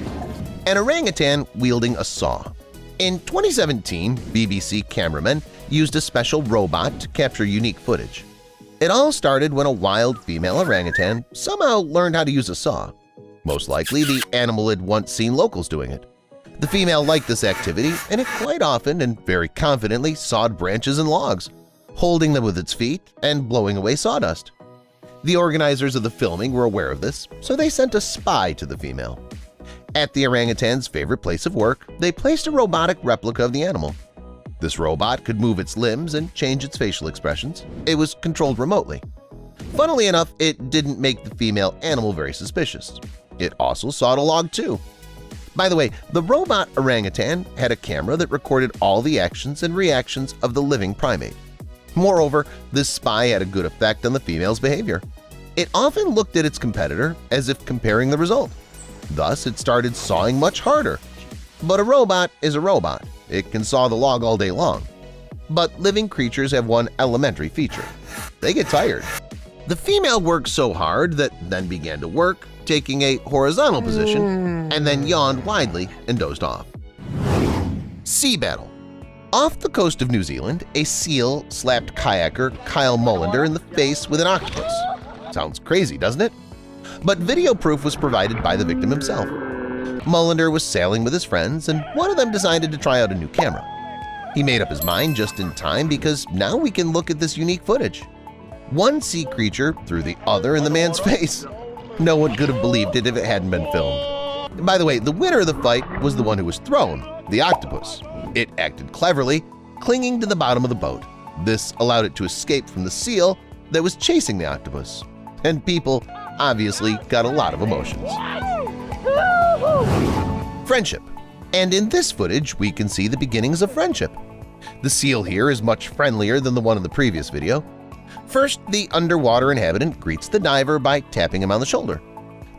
An orangutan wielding a saw. In 2017, BBC cameramen used a special robot to capture unique footage. It all started when a wild female orangutan somehow learned how to use a saw. Most likely, the animal had once seen locals doing it. The female liked this activity, and it quite often and very confidently sawed branches and logs, holding them with its feet and blowing away sawdust. The organizers of the filming were aware of this, so they sent a spy to the female. At the orangutan's favorite place of work, they placed a robotic replica of the animal. This robot could move its limbs and change its facial expressions. It was controlled remotely. Funnily enough, it didn't make the female animal very suspicious. It also sawed a log too. By the way, the robot orangutan had a camera that recorded all the actions and reactions of the living primate. Moreover, this spy had a good effect on the female's behavior. It often looked at its competitor as if comparing the result. Thus, it started sawing much harder. But a robot is a robot. It can saw the log all day long. But living creatures have one elementary feature. They get tired. The female worked so hard that then began to work, taking a horizontal position, and then yawned widely and dozed off. Sea battle. Off the coast of New Zealand, a seal slapped kayaker Kyle Mullender in the face with an octopus. Sounds crazy, doesn't it? But video proof was provided by the victim himself. Mullender was sailing with his friends, and one of them decided to try out a new camera. He made up his mind just in time because now we can look at this unique footage. One sea creature threw the other in the man's face. No one could have believed it if it hadn't been filmed. By the way, the winner of the fight was the one who was thrown, the octopus. It acted cleverly, clinging to the bottom of the boat. This allowed it to escape from the seal that was chasing the octopus. And people obviously got a lot of emotions. Friendship. And in this footage, we can see the beginnings of friendship. The seal here is much friendlier than the one in the previous video. First, the underwater inhabitant greets the diver by tapping him on the shoulder.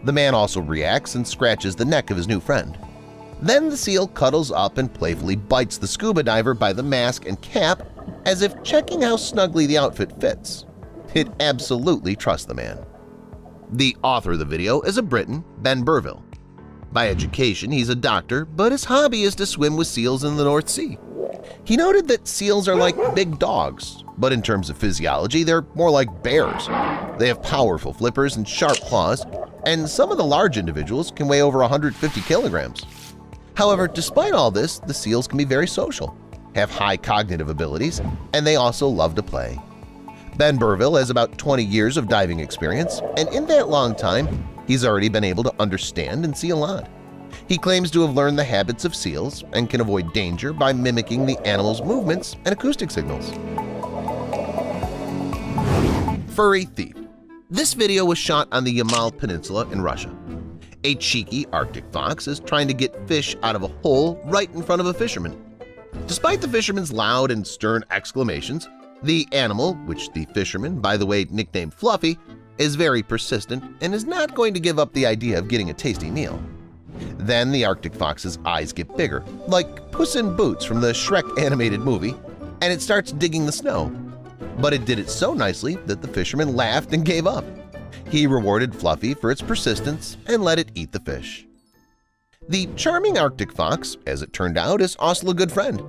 The man also reacts and scratches the neck of his new friend. Then the seal cuddles up and playfully bites the scuba diver by the mask and cap as if checking how snugly the outfit fits. It absolutely trusts the man. The author of the video is a Briton, Ben Burville. By education, he's a doctor, but his hobby is to swim with seals in the North Sea. He noted that seals are like big dogs, but in terms of physiology, they're more like bears. They have powerful flippers and sharp claws, and some of the large individuals can weigh over 150 kilograms. However, despite all this, the seals can be very social, have high cognitive abilities, and they also love to play. Ben Burville has about 20 years of diving experience, and in that long time, he's already been able to understand and see a lot. He claims to have learned the habits of seals and can avoid danger by mimicking the animal's movements and acoustic signals. Furry thief. This video was shot on the Yamal Peninsula in Russia. A cheeky Arctic fox is trying to get fish out of a hole right in front of a fisherman. Despite the fisherman's loud and stern exclamations, the animal, which the fisherman, by the way nicknamed Fluffy, is very persistent and is not going to give up the idea of getting a tasty meal. Then the Arctic fox's eyes get bigger, like Puss in Boots from the Shrek animated movie, and it starts digging the snow. But it did it so nicely that the fisherman laughed and gave up. He rewarded Fluffy for its persistence and let it eat the fish. The charming Arctic fox, as it turned out, is also a good friend.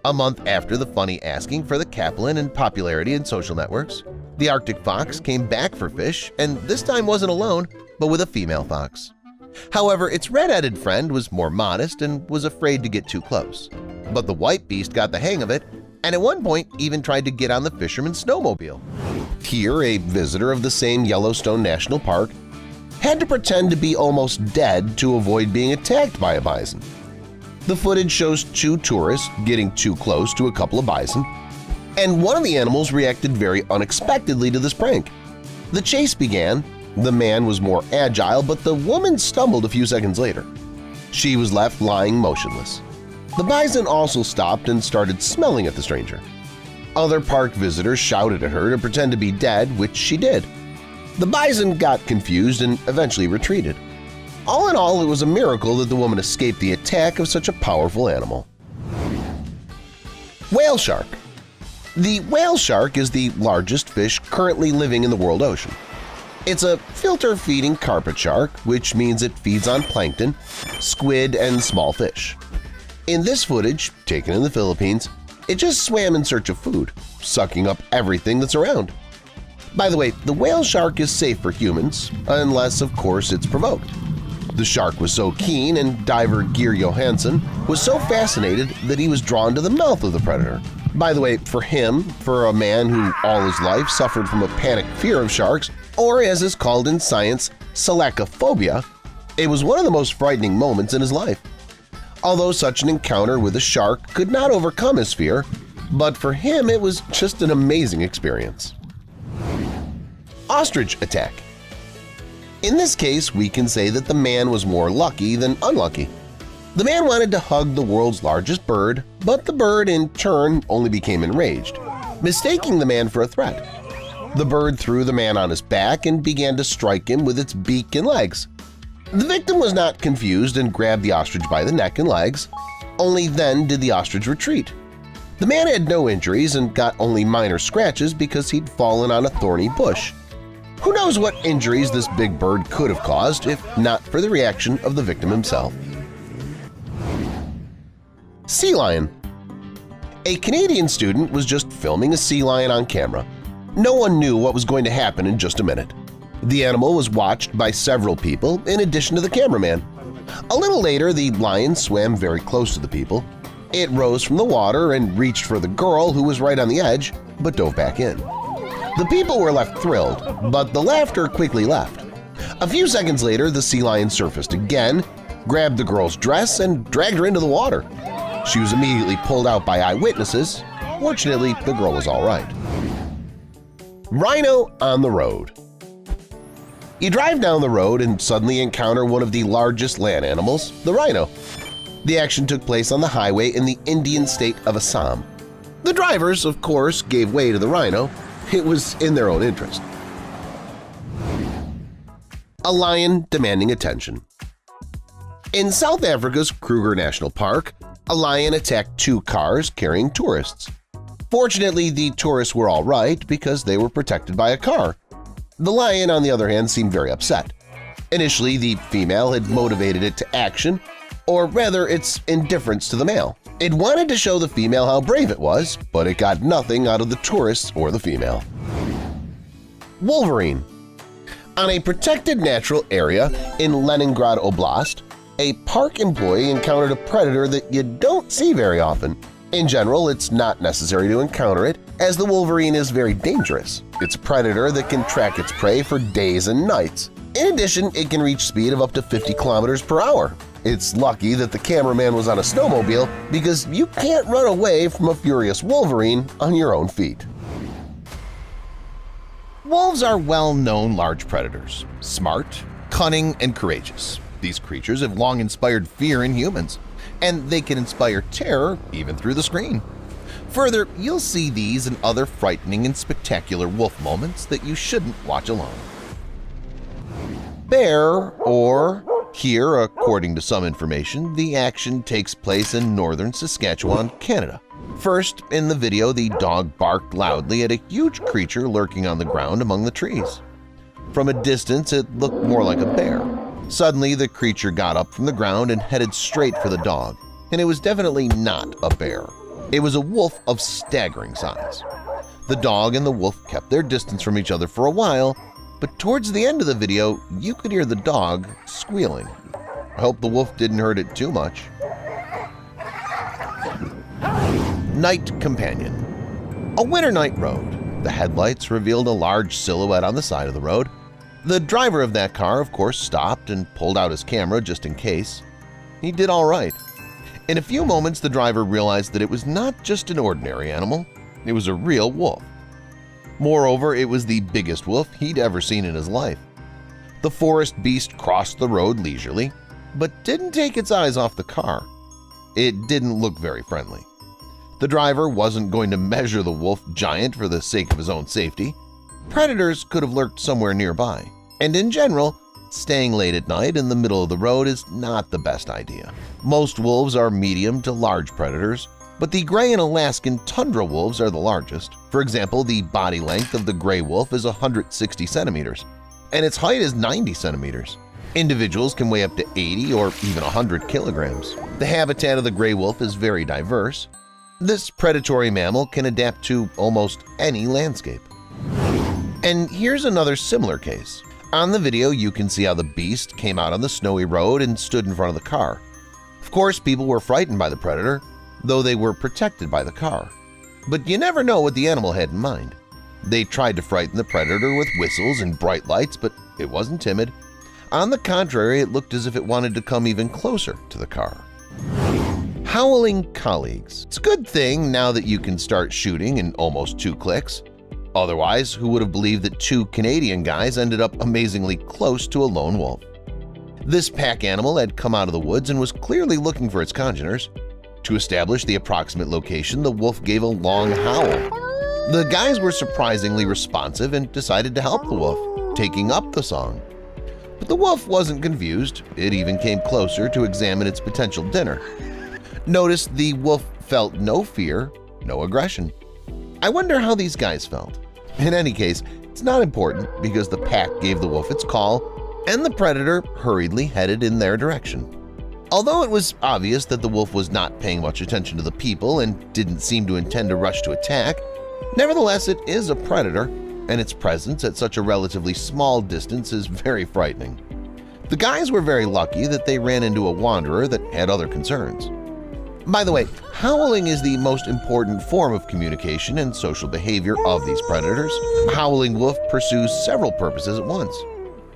A month after the funny asking for the Kaplan and popularity in social networks, the Arctic fox came back for fish and this time wasn't alone, but with a female fox. However, its red-headed friend was more modest and was afraid to get too close. But the white beast got the hang of it and at one point even tried to get on the fisherman's snowmobile. Here, a visitor of the same Yellowstone National Park had to pretend to be almost dead to avoid being attacked by a bison. The footage shows two tourists getting too close to a couple of bison, and one of the animals reacted very unexpectedly to this prank. The chase began. The man was more agile, but the woman stumbled a few seconds later. She was left lying motionless. The bison also stopped and started smelling at the stranger. Other park visitors shouted at her to pretend to be dead, which she did. The bison got confused and eventually retreated. All in all, it was a miracle that the woman escaped the attack of such a powerful animal. Whale shark. The whale shark is the largest fish currently living in the world ocean. It's a filter-feeding carpet shark, which means it feeds on plankton, squid, and small fish. In this footage, taken in the Philippines, it just swam in search of food, sucking up everything that's around. By the way, the whale shark is safe for humans, unless, of course, it's provoked. The shark was so keen, and diver Geir Johansen was so fascinated that he was drawn to the mouth of the predator. By the way, for him, for a man who all his life suffered from a panic fear of sharks, or as is called in science, salacophobia, it was one of the most frightening moments in his life. Although such an encounter with a shark could not overcome his fear, but for him it was just an amazing experience. Ostrich attack. In this case, we can say that the man was more lucky than unlucky. The man wanted to hug the world's largest bird, but the bird in turn only became enraged, mistaking the man for a threat. The bird threw the man on his back and began to strike him with its beak and legs. The victim was not confused and grabbed the ostrich by the neck and legs. Only then did the ostrich retreat. The man had no injuries and got only minor scratches because he'd fallen on a thorny bush. Who knows what injuries this big bird could have caused if not for the reaction of the victim himself. Sea lion. A Canadian student was just filming a sea lion on camera. No one knew what was going to happen in just a minute. The animal was watched by several people in addition to the cameraman. A little later, the lion swam very close to the people. It rose from the water and reached for the girl who was right on the edge, but dove back in. The people were left thrilled, but the laughter quickly left. A few seconds later, the sea lion surfaced again, grabbed the girl's dress, and dragged her into the water. She was immediately pulled out by eyewitnesses. Fortunately, the girl was all right. Rhino on the road. You drive down the road and suddenly encounter one of the largest land animals, the rhino. The action took place on the highway in the Indian state of Assam. The drivers, of course, gave way to the rhino. It was in their own interest. A lion demanding attention. In South Africa's Kruger National Park, a lion attacked two cars carrying tourists. Fortunately, the tourists were all right because they were protected by a car. The lion, on the other hand, seemed very upset. Initially, the female had motivated it to action, or rather its indifference to the male. It wanted to show the female how brave it was, but it got nothing out of the tourists or the female. Wolverine. On a protected natural area in Leningrad Oblast, a park employee encountered a predator that you don't see very often. In general, it's not necessary to encounter it, as the wolverine is very dangerous. It's a predator that can track its prey for days and nights. In addition, it can reach speed of up to 50 kilometers per hour. It's lucky that the cameraman was on a snowmobile because you can't run away from a furious wolverine on your own feet. Wolves are well-known large predators, smart, cunning, and courageous. These creatures have long inspired fear in humans, and they can inspire terror even through the screen. Further, you'll see these and other frightening and spectacular wolf moments that you shouldn't watch alone. Bear, or here, according to some information, the action takes place in northern Saskatchewan, Canada. First, in the video, the dog barked loudly at a huge creature lurking on the ground among the trees. From a distance, it looked more like a bear. Suddenly, the creature got up from the ground and headed straight for the dog, and it was definitely not a bear. It was a wolf of staggering size. The dog and the wolf kept their distance from each other for a while, but towards the end of the video, you could hear the dog squealing. I hope the wolf didn't hurt it too much. Night Companion. A winter night road. The headlights revealed a large silhouette on the side of the road. The driver of that car, of course, stopped and pulled out his camera just in case. He did all right. In a few moments, the driver realized that it was not just an ordinary animal. It was a real wolf. Moreover, it was the biggest wolf he'd ever seen in his life. The forest beast crossed the road leisurely, but didn't take its eyes off the car. It didn't look very friendly. The driver wasn't going to measure the wolf giant for the sake of his own safety. Predators could have lurked somewhere nearby, and in general, staying late at night in the middle of the road is not the best idea. Most wolves are medium to large predators, but the gray and Alaskan tundra wolves are the largest. For example, the body length of the gray wolf is 160 centimeters, and its height is 90 centimeters. Individuals can weigh up to 80 or even 100 kilograms. The habitat of the gray wolf is very diverse. This predatory mammal can adapt to almost any landscape. And here's another similar case. On the video, you can see how the beast came out on the snowy road and stood in front of the car. Of course, people were frightened by the predator, though they were protected by the car. But you never know what the animal had in mind. They tried to frighten the predator with whistles and bright lights, but it wasn't timid. On the contrary, it looked as if it wanted to come even closer to the car. Howling colleagues. It's a good thing now that you can start shooting in almost 2 clicks. Otherwise, who would have believed that 2 Canadian guys ended up amazingly close to a lone wolf? This pack animal had come out of the woods and was clearly looking for its congeners. To establish the approximate location, the wolf gave a long howl. The guys were surprisingly responsive and decided to help the wolf, taking up the song. But the wolf wasn't confused. It even came closer to examine its potential dinner. Notice the wolf felt no fear, no aggression. I wonder how these guys felt. In any case, it's not important because the pack gave the wolf its call, and the predator hurriedly headed in their direction. Although it was obvious that the wolf was not paying much attention to the people and didn't seem to intend to rush to attack, nevertheless it is a predator, and its presence at such a relatively small distance is very frightening. The guys were very lucky that they ran into a wanderer that had other concerns. By the way, howling is the most important form of communication and social behavior of these predators. A howling wolf pursues several purposes at once.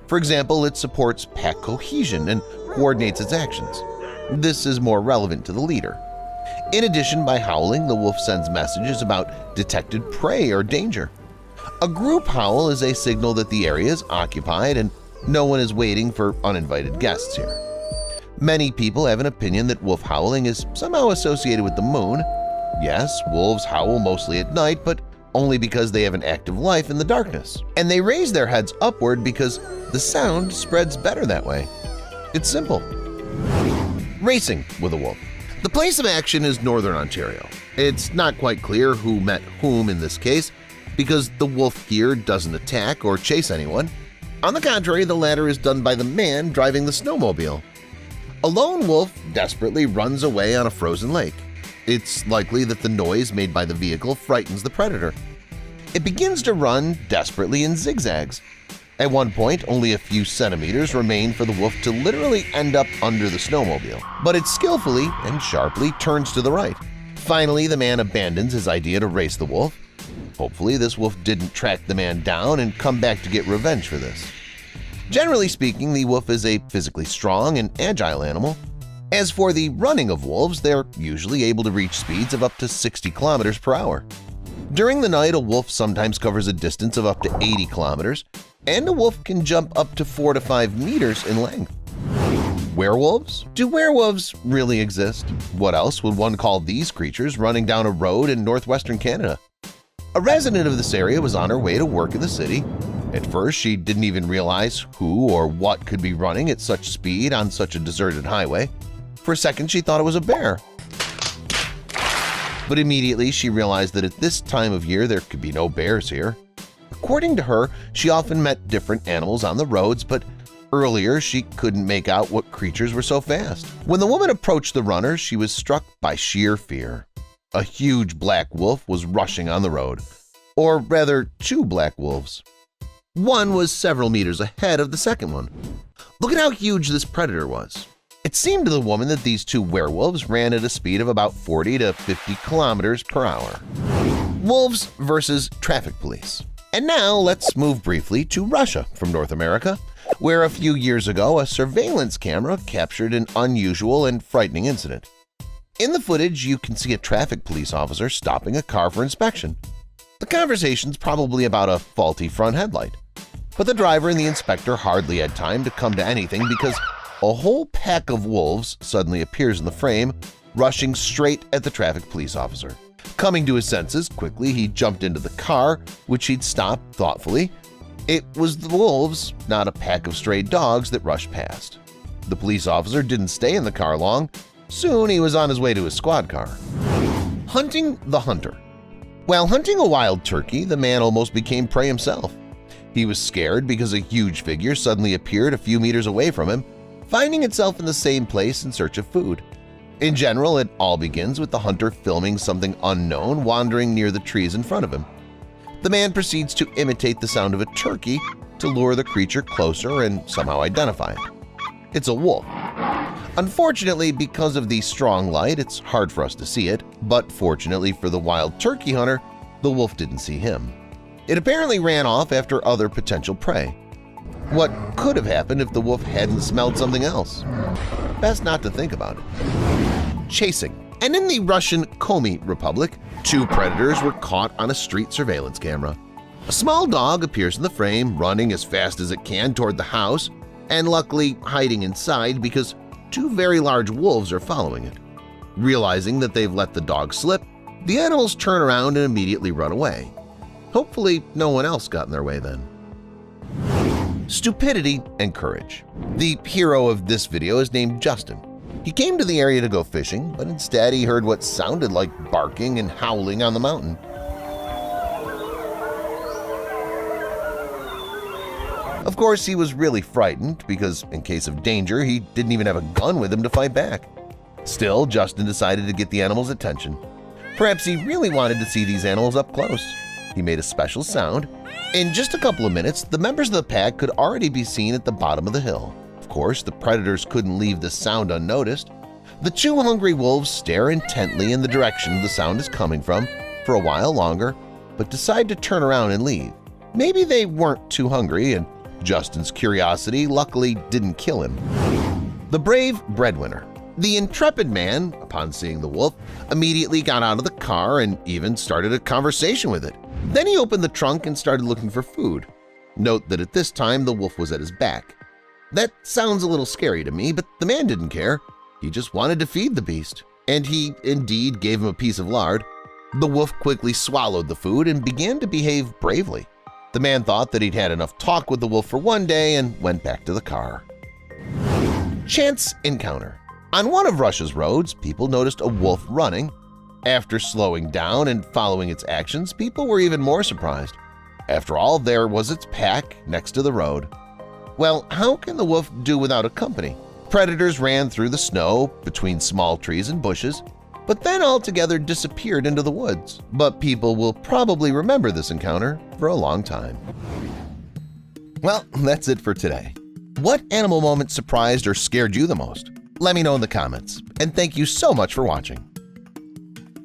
For example, it supports pack cohesion and coordinates its actions. This is more relevant to the leader. In addition, by howling, the wolf sends messages about detected prey or danger. A group howl is a signal that the area is occupied and no one is waiting for uninvited guests here. Many people have an opinion that wolf howling is somehow associated with the moon. Yes, wolves howl mostly at night, but only because they have an active life in the darkness. And they raise their heads upward because the sound spreads better that way. It's simple. Racing with a wolf. The place of action is Northern Ontario. It's not quite clear who met whom in this case because the wolf here doesn't attack or chase anyone. On the contrary, the latter is done by the man driving the snowmobile. A lone wolf desperately runs away on a frozen lake. It's likely that the noise made by the vehicle frightens the predator. It begins to run desperately in zigzags. At one point, only a few centimeters remain for the wolf to literally end up under the snowmobile, but it skillfully and sharply turns to the right. Finally, the man abandons his idea to race the wolf. Hopefully, this wolf didn't track the man down and come back to get revenge for this. Generally speaking, the wolf is a physically strong and agile animal. As for the running of wolves, they're usually able to reach speeds of up to 60 kilometers per hour. During the night, a wolf sometimes covers a distance of up to 80 kilometers, and a wolf can jump up to 4 to 5 meters in length. Werewolves? Do werewolves really exist? What else would one call these creatures running down a road in northwestern Canada? A resident of this area was on her way to work in the city. At first, she didn't even realize who or what could be running at such speed on such a deserted highway. For a second, she thought it was a bear. But immediately, she realized that at this time of year there could be no bears here. According to her, she often met different animals on the roads, but earlier she couldn't make out what creatures were so fast. When the woman approached the runner, she was struck by sheer fear. A huge black wolf was rushing on the road, or rather, two black wolves. One was several meters ahead of the second one. Look at how huge this predator was. It seemed to the woman that these two werewolves ran at a speed of about 40 to 50 kilometers per hour. Wolves versus traffic police. And now let's move briefly to Russia from North America, where a few years ago a surveillance camera captured an unusual and frightening incident. In the footage, you can see a traffic police officer stopping a car for inspection. The conversation's probably about a faulty front headlight. But the driver and the inspector hardly had time to come to anything because a whole pack of wolves suddenly appears in the frame, rushing straight at the traffic police officer. Coming to his senses, quickly he jumped into the car, which he'd stopped thoughtfully. It was the wolves, not a pack of stray dogs, that rushed past. The police officer didn't stay in the car long. Soon he was on his way to his squad car. Hunting the hunter. While hunting a wild turkey, the man almost became prey himself. He was scared because a huge figure suddenly appeared a few meters away from him, finding itself in the same place in search of food. In general, it all begins with the hunter filming something unknown wandering near the trees in front of him. The man proceeds to imitate the sound of a turkey to lure the creature closer and somehow identify it. It's a wolf. Unfortunately, because of the strong light, it's hard for us to see it, but fortunately for the wild turkey hunter, the wolf didn't see him. It apparently ran off after other potential prey. What could have happened if the wolf hadn't smelled something else? Best not to think about it. Chasing. And in the Russian Komi Republic, two predators were caught on a street surveillance camera. A small dog appears in the frame, running as fast as it can toward the house, and luckily hiding inside because two very large wolves are following it. Realizing that they've let the dog slip, the animals turn around and immediately run away. Hopefully no one else got in their way then. Stupidity and courage. The hero of this video is named Justin. He came to the area to go fishing, but instead he heard what sounded like barking and howling on the mountain. Of course, he was really frightened because, in case of danger, he didn't even have a gun with him to fight back. Still, Justin decided to get the animals' attention. Perhaps he really wanted to see these animals up close. He made a special sound. In just a couple of minutes, the members of the pack could already be seen at the bottom of the hill. Of course, the predators couldn't leave the sound unnoticed. The two hungry wolves stare intently in the direction the sound is coming from for a while longer, but decide to turn around and leave. Maybe they weren't too hungry and Justin's curiosity luckily didn't kill him. The brave breadwinner. The intrepid man, upon seeing the wolf, immediately got out of the car and even started a conversation with it. Then he opened the trunk and started looking for food. Note that at this time the wolf was at his back. That sounds a little scary to me, but the man didn't care. He just wanted to feed the beast, and he indeed gave him a piece of lard. The wolf quickly swallowed the food and began to behave bravely. The man thought that he'd had enough talk with the wolf for one day and went back to the car. Chance encounter. On one of Russia's roads, people noticed a wolf running. After slowing down and following its actions, people were even more surprised. After all, there was its pack next to the road. Well, how can the wolf do without a company? Predators ran through the snow between small trees and bushes, but then altogether disappeared into the woods. But people will probably remember this encounter for a long time. Well, that's it for today. What animal moment surprised or scared you the most? Let me know in the comments, and thank you so much for watching.